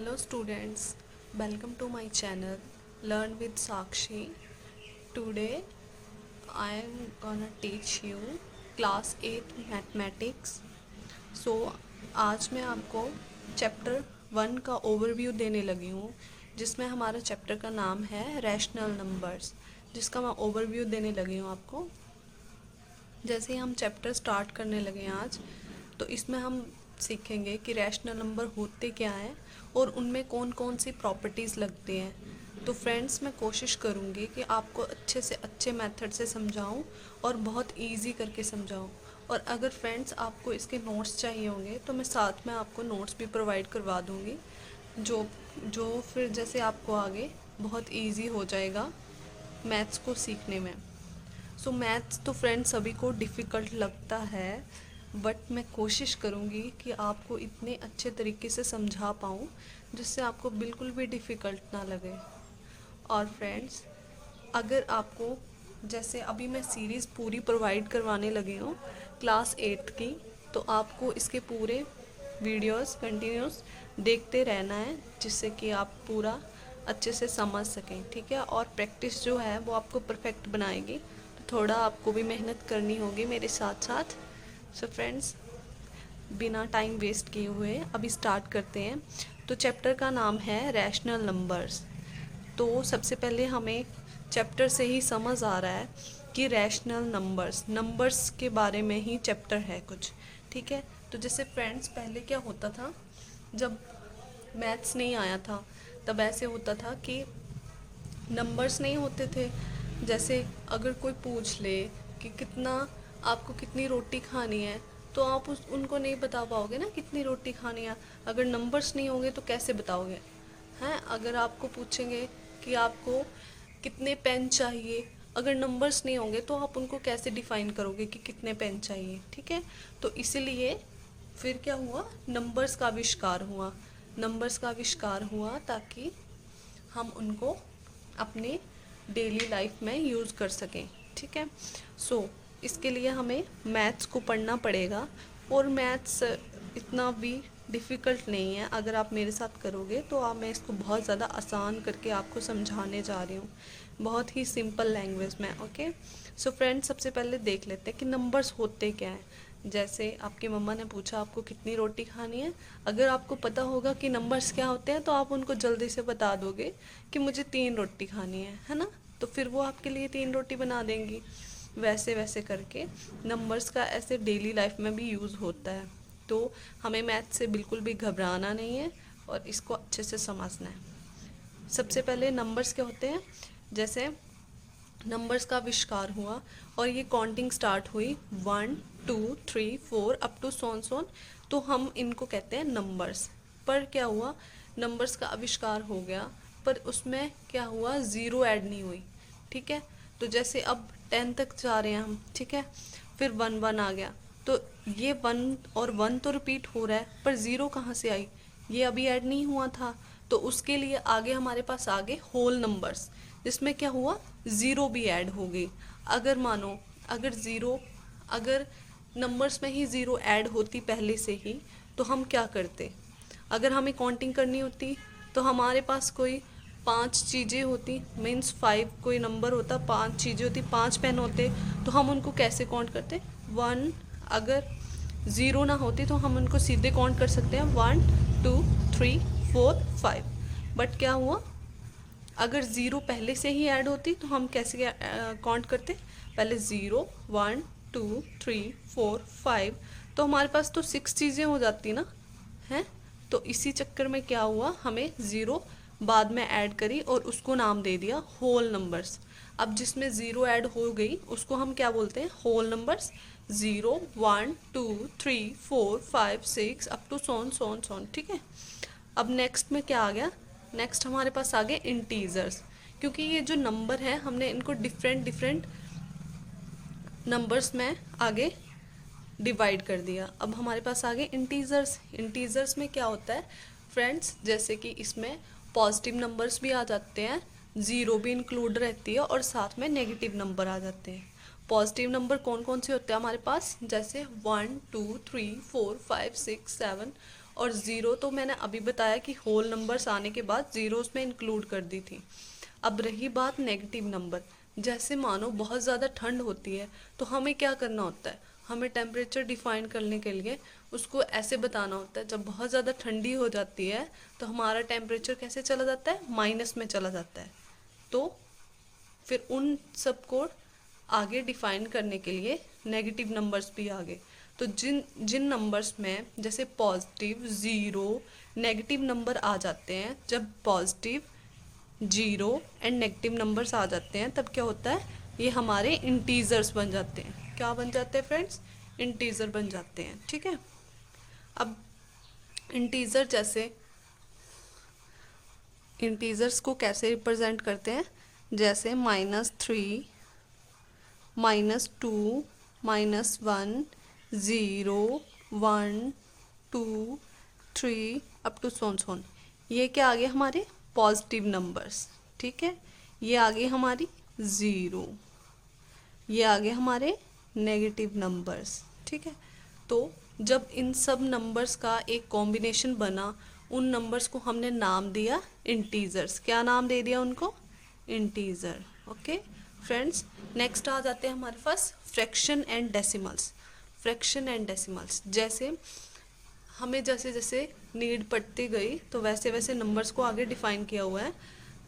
Hello students, welcome to my channel Learn with Sakshi. Today I am gonna teach you class 8 mathematics. So आज मैं आपको chapter 1 का overview देने लगी हूँ, जिसमें हमारा चैप्टर का नाम है रैशनल नंबर्स, जिसका मैं ओवरव्यू देने लगी हूँ आपको। जैसे ही हम चैप्टर स्टार्ट करने लगे आज, तो इसमें हम सीखेंगे कि रैशनल नंबर होते क्या हैं और उनमें कौन कौन सी प्रॉपर्टीज़ लगती हैं। तो फ्रेंड्स, मैं कोशिश करूँगी कि आपको अच्छे से अच्छे मेथड से समझाऊँ और बहुत इजी करके समझाऊँ। और अगर फ्रेंड्स आपको इसके नोट्स चाहिए होंगे तो मैं साथ में आपको नोट्स भी प्रोवाइड करवा दूँगी, जो जो फिर जैसे आपको आगे बहुत इजी हो जाएगा मैथ्स को सीखने में। सो मैथ्स तो फ्रेंड्स सभी को डिफ़िकल्ट लगता है, बट मैं कोशिश करूँगी कि आपको इतने अच्छे तरीके से समझा पाऊँ जिससे आपको बिल्कुल भी डिफ़िकल्ट ना लगे। और फ्रेंड्स, अगर आपको जैसे अभी मैं सीरीज़ पूरी प्रोवाइड करवाने लगी हूँ क्लास 8 की, तो आपको इसके पूरे वीडियोस कंटिन्यूस देखते रहना है, जिससे कि आप पूरा अच्छे से समझ सकें, ठीक है। और प्रैक्टिस जो है वो आपको परफेक्ट बनाएगी, तो थोड़ा आपको भी मेहनत करनी होगी मेरे साथ साथ। सो फ्रेंड्स, बिना टाइम वेस्ट किए हुए अभी स्टार्ट करते हैं। तो चैप्टर का नाम है रैशनल नंबर्स। तो सबसे पहले हमें चैप्टर से ही समझ आ रहा है कि रैशनल नंबर्स के बारे में ही चैप्टर है कुछ, ठीक है। तो जैसे फ्रेंड्स, पहले क्या होता था, जब मैथ्स नहीं आया था तब ऐसे होता था कि नंबर्स नहीं होते थे। जैसे अगर कोई पूछ ले कि आपको कितनी रोटी खानी है, तो आप उनको नहीं बता पाओगे ना कितनी रोटी खानी है। अगर नंबर्स नहीं होंगे तो कैसे बताओगे, हैं। अगर आपको पूछेंगे कि आपको कितने पेन चाहिए, अगर नंबर्स नहीं होंगे तो आप उनको कैसे डिफाइन करोगे कि कितने पेन चाहिए, ठीक है। तो इसीलिए फिर क्या हुआ, नंबर्स का आविष्कार हुआ ताकि हम उनको अपने डेली लाइफ में यूज़ कर सकें, ठीक है। सो इसके लिए हमें मैथ्स को पढ़ना पड़ेगा, और मैथ्स इतना भी डिफ़िकल्ट नहीं है। अगर आप मेरे साथ करोगे तो मैं इसको बहुत ज़्यादा आसान करके आपको समझाने जा रही हूँ, बहुत ही सिंपल लैंग्वेज में, ओके। सो फ्रेंड्स, सबसे पहले देख लेते हैं कि नंबर्स होते क्या हैं। जैसे आपकी मम्मा ने पूछा आपको कितनी रोटी खानी है, अगर आपको पता होगा कि नंबर्स क्या होते हैं तो आप उनको जल्दी से बता दोगे कि मुझे 3 रोटी खानी है ना। तो फिर वो आपके लिए 3 रोटी बना देंगी। वैसे वैसे करके नंबर्स का ऐसे डेली लाइफ में भी यूज़ होता है। तो हमें मैथ से बिल्कुल भी घबराना नहीं है और इसको अच्छे से समझना है। सबसे पहले नंबर्स क्या होते हैं, जैसे नंबर्स का आविष्कार हुआ और ये काउंटिंग स्टार्ट हुई 1 2 3 4 अप टू सोन सोन, तो हम इनको कहते हैं नंबर्स। पर क्या हुआ, नंबर्स का आविष्कार हो गया पर उसमें क्या हुआ, ज़ीरो ऐड नहीं हुई, ठीक है। तो जैसे अब 10 तक जा रहे हैं हम, ठीक है, फिर 1 1 आ गया, तो ये 1 और 1 तो रिपीट हो रहा है, पर ज़ीरो कहाँ से आई, ये अभी ऐड नहीं हुआ था। तो उसके लिए आगे हमारे पास आ गए होल नंबर्स, जिसमें क्या हुआ, ज़ीरो भी ऐड हो गई। अगर मानो अगर नंबर्स में ही ज़ीरो ऐड होती पहले से ही, तो हम क्या करते, अगर हमें काउंटिंग करनी होती तो हमारे पास कोई 5 चीज़ें होती, मीन्स 5 कोई नंबर होता, 5 चीज़ें होती, 5 पेन होते, तो हम उनको कैसे काउंट करते, 1, अगर ज़ीरो ना होती तो हम उनको सीधे काउंट कर सकते हैं 1 2 3 4 5। बट क्या हुआ, अगर ज़ीरो पहले से ही ऐड होती तो हम कैसे काउंट करते, पहले 0 1 2 3 4 5, तो हमारे पास तो 6 चीज़ें हो जाती ना, हैं। तो इसी चक्कर में क्या हुआ, हमें ज़ीरो बाद में ऐड करी और उसको नाम दे दिया होल नंबर्स। अब जिसमें ज़ीरो ऐड हो गई उसको हम क्या बोलते हैं, होल नंबर्स। 0 1 2 3 4 5 6 अप टू सोन सोन सोन, ठीक है। अब नेक्स्ट में क्या आ गया, नेक्स्ट हमारे पास आ गए इंटीजर्स, क्योंकि ये जो नंबर है हमने इनको डिफरेंट डिफरेंट नंबर्स में आगे डिवाइड कर दिया। अब हमारे पास आ गए इंटीजर्स में क्या होता है फ्रेंड्स, जैसे कि इसमें पॉजिटिव नंबर्स भी आ जाते हैं, ज़ीरो भी इंक्लूड रहती है और साथ में नेगेटिव नंबर आ जाते हैं। पॉजिटिव नंबर कौन कौन से होते हैं हमारे पास, जैसे 1 2 3 4 5 6 7, और ज़ीरो तो मैंने अभी बताया कि होल नंबर्स आने के बाद ज़ीरो उसमें इंक्लूड कर दी थी। अब रही बात नेगेटिव नंबर, जैसे मानो बहुत ज़्यादा ठंड होती है तो हमें क्या करना होता है, हमें टेम्परेचर डिफाइन करने के लिए उसको ऐसे बताना होता है, जब बहुत ज़्यादा ठंडी हो जाती है तो हमारा टेम्परेचर कैसे चला जाता है, माइनस में चला जाता है। तो फिर उन सब को आगे डिफाइन करने के लिए नेगेटिव नंबर्स भी आ गए। तो जिन जिन नंबर्स में जैसे पॉजिटिव, ज़ीरो, नेगेटिव नंबर आ जाते हैं, जब positive, zero and negative numbers आ जाते हैं तब क्या होता है, ये हमारे इंटीजर्स बन जाते हैं। क्या बन जाते हैं फ्रेंड्स, इंटीजर बन जाते हैं। ठीक है, अब इंटीजर जैसे इंटीजर्स को कैसे रिप्रेजेंट करते हैं, जैसे -3, -2, -1, 0, 1, 2, 3 अप टू सोन। ये क्या आ गए हमारे पॉजिटिव नंबर्स। ठीक है, ये आ गए हमारी ज़ीरो, ये आ गए हमारे नेगेटिव नंबर्स। ठीक है, तो जब इन सब नंबर्स का एक कॉम्बिनेशन बना, उन नंबर्स को हमने नाम दिया इंटीजर्स। क्या नाम दे दिया उनको, इंटीजर। ओके फ्रेंड्स, नेक्स्ट आ जाते हैं हमारे पास fraction and decimals. Fraction and decimals, जैसे हमें जैसे जैसे नीड पड़ती गई तो वैसे वैसे नंबर्स को आगे डिफाइन किया हुआ है,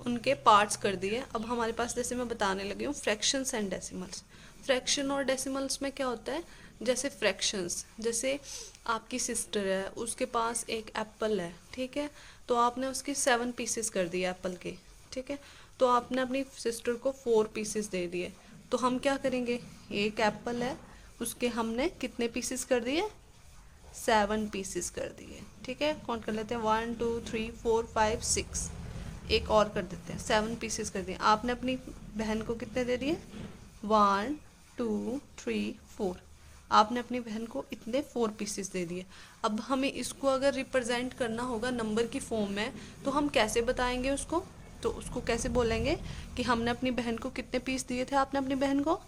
उनके पार्ट्स कर दिए। अब हमारे पास जैसे मैं बताने लगी हूँ फ्रैक्शंस एंड डेसिमल्स। फ्रैक्शन और डेसिमल्स में क्या होता है, जैसे फ्रैक्शंस, जैसे आपकी सिस्टर है, उसके पास एक एप्पल है। ठीक है, तो आपने उसकी 7 पीसेस कर दिए एप्पल के। ठीक है, तो आपने अपनी सिस्टर को 4 पीसेस दे दिए। तो हम क्या करेंगे, एक एप्पल है, उसके हमने कितने पीसेस कर दिए, 7 पीसेस कर दिए। ठीक है, काउंट कर लेते हैं, 1 2 3 4 5 6, एक और कर देते हैं, 7 पीसेस कर दिए। आपने अपनी बहन को कितने दे दिए, 1 2 3 4, आपने अपनी बहन को इतने 4 पीसेस दे दिए। अब हमें इसको अगर रिप्रेजेंट करना होगा नंबर की फॉर्म में, तो हम कैसे बताएंगे उसको, तो उसको कैसे बोलेंगे कि हमने अपनी बहन को कितने पीस दिए थे, आपने अपनी बहन को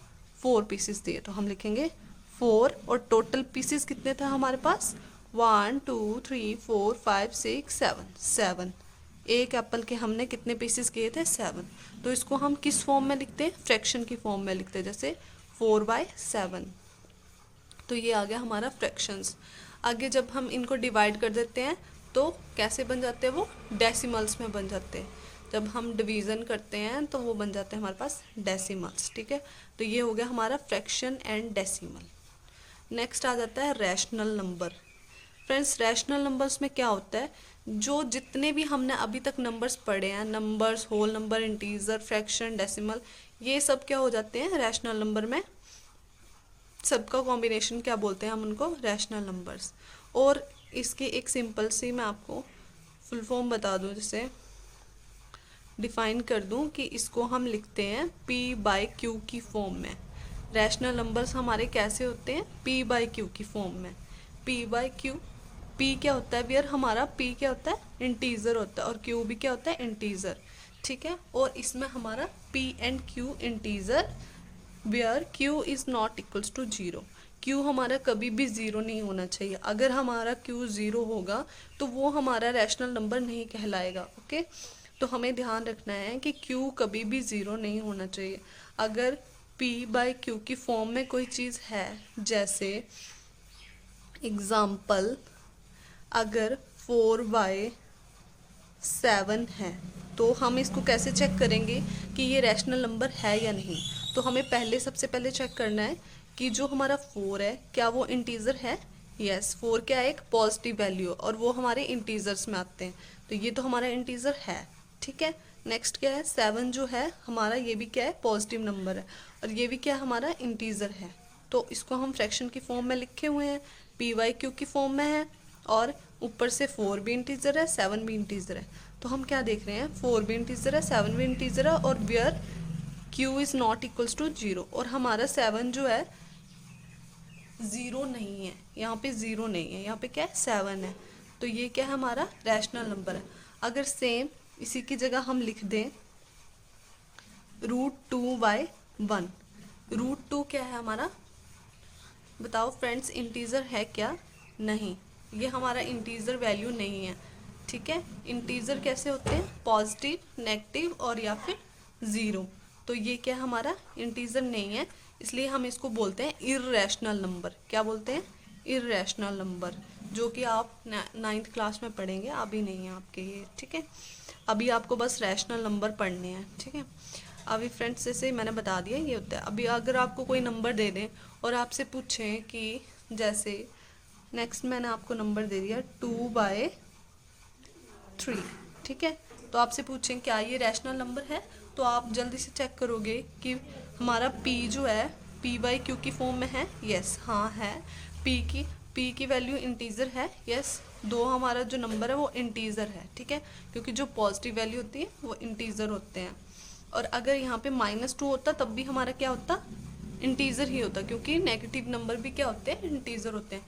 4 पीसेस दिए, तो हम लिखेंगे 4, और टोटल पीसेस कितने था हमारे पास, 1 2 3 4 5 6 7, 7। एक एप्पल के हमने कितने पीसेस किए थे, 7। तो इसको हम किस फॉर्म में लिखते हैं, फ्रैक्शन की फॉर्म में लिखते हैं, जैसे 4/7। तो ये आ गया हमारा फ्रैक्शंस। आगे जब हम इनको डिवाइड कर देते हैं तो कैसे बन जाते हैं, वो डेसिमल्स में बन जाते हैं। जब हम डिवीज़न करते हैं तो वो बन जाते हैं हमारे पास डेसिमल्स। ठीक है, तो ये हो गया हमारा फ्रैक्शन एंड डेसिमल। नेक्स्ट आ जाता है rational number. Friends, rational numbers में क्या होता है, जो जितने भी हमने अभी तक नंबर्स पढ़े हैं, numbers, whole number, integer, fraction, decimal, ये सब क्या हो जाते हैं रैशनल नंबर में, सबका कॉम्बिनेशन क्या बोलते हैं हम उनको, रैशनल नंबर्स। और इसकी एक सिंपल सी मैं आपको फुल फॉर्म बता दूं, जैसे डिफाइन कर दूं कि इसको हम लिखते हैं P/Q की फॉर्म में। रैशनल नंबर्स हमारे कैसे होते हैं, P/Q की फॉर्म में। P/Q, P क्या होता है वियर, हमारा P क्या होता है, इंटीजर होता है, और Q भी क्या होता है, इंटीजर। ठीक है, और इसमें हमारा P and Q integer, where Q is not equals to 0। Q हमारा कभी भी 0 नहीं होना चाहिए। अगर हमारा Q 0 होगा तो वो हमारा रैशनल नंबर नहीं कहलाएगा। ओके, तो हमें ध्यान रखना है कि Q कभी भी 0 नहीं होना चाहिए। अगर P/Q की फॉर्म में कोई चीज़ है, जैसे एग्जाम्पल अगर 4/7 है, तो हम इसको कैसे चेक करेंगे कि ये रैशनल नंबर है या नहीं। तो हमें सबसे पहले चेक करना है कि जो हमारा 4 है क्या वो इंटीजर है। यस, 4 क्या है, एक पॉजिटिव वैल्यू, और वो हमारे इंटीजर्स में आते हैं, तो ये तो हमारा इंटीजर है। ठीक है, नेक्स्ट क्या है, 7 जो है हमारा, ये भी क्या है, पॉजिटिव नंबर है, और ये भी क्या हमारा इंटीजर है। तो इसको हम फ्रैक्शन की फॉर्म में लिखे हुए हैं, P/Q की फॉर्म में है, और ऊपर से 4 भी इंटीजर है, 7 भी इंटीजर है। तो हम क्या देख रहे हैं, 4 भी इंटीजर है, 7 भी इंटीजर है, और where Q is not equals to 0, और हमारा 7 जो है 0 नहीं है, यहाँ पे 0 नहीं है, यहाँ पे क्या है, 7 है। तो ये क्या है, हमारा रैशनल नंबर है। अगर सेम इसी की जगह हम लिख दें √2/1, √2 क्या है हमारा, बताओ फ्रेंड्स, इंटीजर है क्या, नहीं, ये हमारा इंटीजर वैल्यू नहीं है, ठीक है। इंटीजर कैसे होते हैं, पॉजिटिव, नेगेटिव और या फिर ज़ीरो। तो ये क्या हमारा इंटीजर नहीं है, इसलिए हम इसको बोलते हैं इर्रेशनल नंबर। क्या बोलते हैं, इर्रेशनल नंबर, जो कि आप 9th क्लास में पढ़ेंगे, अभी नहीं है आपके ये, ठीक है। अभी आपको बस रैशनल नंबर पढ़ने हैं, ठीक है। अभी फ्रेंड्स जैसे मैंने बता दिया ये होता है। अभी अगर आपको कोई नंबर दे दें और आपसे पूछें कि जैसे नेक्स्ट मैंने आपको नंबर दे दिया 2/3, ठीक है। तो आपसे पूछें क्या ये रैशनल नंबर है, तो आप जल्दी से चेक करोगे कि हमारा p जो है p/q की फॉर्म में है, यस हाँ है। p की वैल्यू इंटीजर है, यस। 2 हमारा जो नंबर है वो इंटीजर है, ठीक है, क्योंकि जो पॉजिटिव वैल्यू होती है वो इंटीजर होते हैं। और अगर यहाँ पे -2 होता तब भी हमारा क्या होता, इंटीजर ही होता, क्योंकि नेगेटिव नंबर भी क्या होते हैं, इंटीजर होते हैं।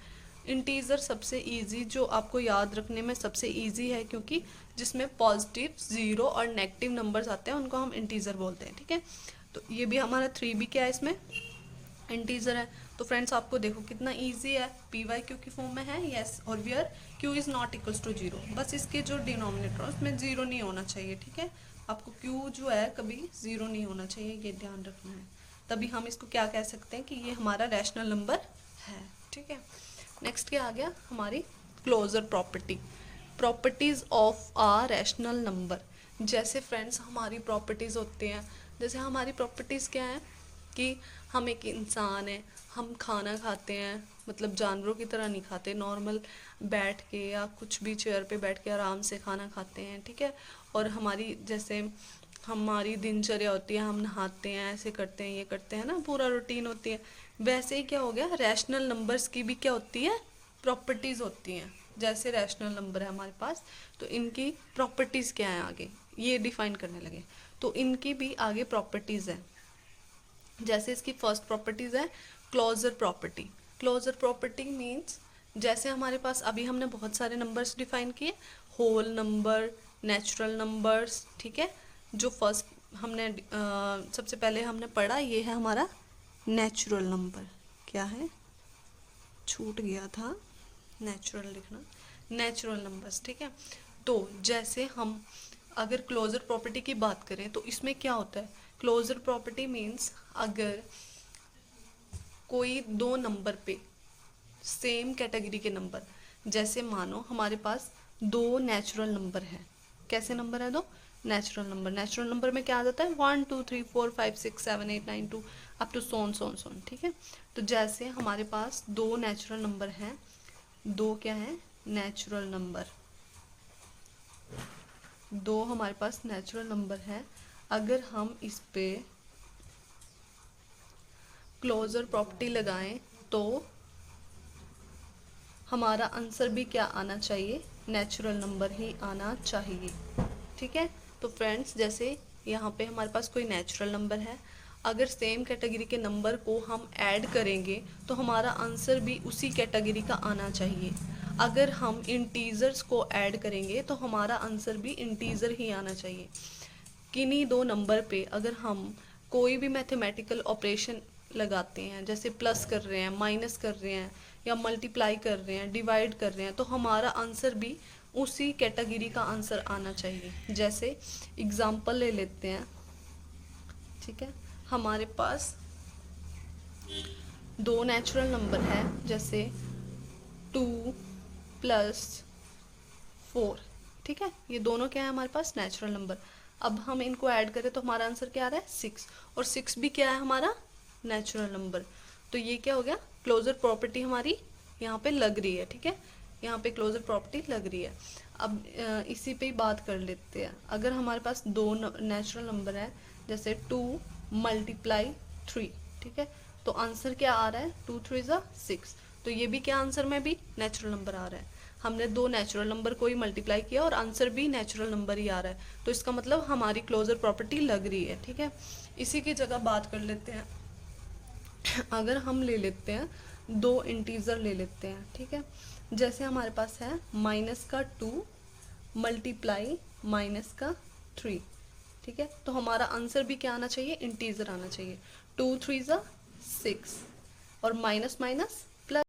इंटीजर सबसे इजी, जो आपको याद रखने में सबसे इजी है, क्योंकि जिसमें पॉजिटिव, ज़ीरो और नेगेटिव नंबर्स आते हैं उनको हम इंटीजर बोलते हैं, ठीक है। तो ये भी हमारा 3 भी क्या है, इसमें इंटीजर है। तो फ्रेंड्स आपको देखो कितना इजी है, p/q की फॉर्म में है, यस। और where q is not equals to 0, बस इसके जो डिनोमिनेटर है उसमें 0 नहीं होना चाहिए, ठीक है। आपको q जो है कभी 0 नहीं होना चाहिए, ये ध्यान रखना है, तभी हम इसको क्या कह सकते हैं कि ये हमारा रैशनल नंबर है, ठीक है। नेक्स्ट क्या आ गया, हमारी closure property, properties of a rational number. जैसे फ्रेंड्स हमारी प्रॉपर्टीज होती हैं, जैसे हमारी प्रॉपर्टीज क्या है कि हम एक इंसान है, हम खाना खाते हैं, मतलब जानवरों की तरह नहीं खाते, नॉर्मल बैठ के या कुछ भी चेयर पे बैठ के आराम से खाना खाते हैं, ठीक है। और हमारी जैसे हमारी दिनचर्या होती है, हम नहाते हैं, ऐसे करते हैं, ये करते हैं ना, पूरा रूटीन होती है। वैसे ही क्या हो गया, रैशनल नंबर्स की भी क्या होती है, प्रॉपर्टीज होती हैं। जैसे रैशनल नंबर है हमारे पास, तो इनकी प्रॉपर्टीज क्या है आगे ये डिफाइन करने लगे, तो इनकी भी आगे प्रॉपर्टीज है। जैसे इसकी फर्स्ट प्रॉपर्टीज है closure property. Closure property means जैसे हमारे पास अभी हमने बहुत सारे नंबर्स डिफाइन किए, होल नंबर, नेचुरल नंबर्स, ठीक है। जो फर्स्ट हमने सबसे पहले हमने पढ़ा ये है हमारा नेचुरल नंबर, क्या है, छूट गया था नेचुरल लिखना, नेचुरल नंबर्स, ठीक है। तो जैसे हम अगर क्लोजर प्रॉपर्टी की बात करें तो इसमें क्या होता है, क्लोजर प्रॉपर्टी मीन्स अगर कोई 2 नंबर पे सेम कैटेगरी के नंबर, जैसे मानो हमारे पास 2 नेचुरल नंबर है, कैसे नंबर है 2 नेचुरल नंबर। नेचुरल नंबर में क्या आ जाता है 1 2 3 4 5 6 7 8 9 2 अप टू सोन सोन सोन, ठीक है। तो जैसे हमारे पास 2 नेचुरल नंबर हैं, 2 क्या है नेचुरल नंबर, 2 हमारे पास नेचुरल नंबर है, अगर हम इस पे क्लोजर प्रॉपर्टी लगाएं तो हमारा आंसर भी क्या आना चाहिए, नेचुरल नंबर ही आना चाहिए, ठीक है। तो फ्रेंड्स जैसे यहाँ पे हमारे पास कोई नेचुरल नंबर है, अगर सेम कैटेगरी के नंबर को हम ऐड करेंगे तो हमारा आंसर भी उसी कैटेगरी का आना चाहिए। अगर हम इंटीजर्स को ऐड करेंगे तो हमारा आंसर भी इंटीजर ही आना चाहिए। किन्हीं 2 नंबर पे अगर हम कोई भी मैथमेटिकल ऑपरेशन लगाते हैं, जैसे प्लस कर रहे हैं, माइनस कर रहे हैं, या मल्टीप्लाई कर रहे हैं, डिवाइड कर रहे हैं, तो हमारा आंसर भी उसी कैटेगरी का आंसर आना चाहिए। जैसे एग्जाम्पल ले लेते हैं, ठीक है। हमारे पास 2 नेचुरल नंबर है, जैसे 2 + 4, ठीक है। ये दोनों क्या है हमारे पास नेचुरल नंबर। अब हम इनको ऐड करें तो हमारा आंसर क्या आ रहा है 6, और 6 भी क्या है हमारा नेचुरल नंबर। तो ये क्या हो गया, क्लोजर प्रॉपर्टी हमारी यहाँ पे लग रही है, ठीक है, यहाँ पे क्लोजर प्रॉपर्टी लग रही है। अब इसी पे ही बात कर लेते हैं, अगर हमारे पास 2 नेचुरल नंबर है, जैसे 2 × 3, ठीक है, तो आंसर क्या आ रहा है 2 3 = 6, तो ये भी क्या आंसर में भी नेचुरल नंबर आ रहा है। हमने 2 नेचुरल नंबर को ही मल्टीप्लाई किया और आंसर भी नेचुरल नंबर ही आ रहा है, तो इसका मतलब हमारी क्लोजर प्रॉपर्टी लग रही है, ठीक है। इसी की जगह बात कर लेते हैं, अगर हम ले लेते हैं 2 इंटीजर ले लेते हैं, ठीक है। जैसे हमारे पास है -2 × -3, ठीक है, तो हमारा आंसर भी क्या आना चाहिए, इंटीजर आना चाहिए। 2 3 = 6 और माइनस माइनस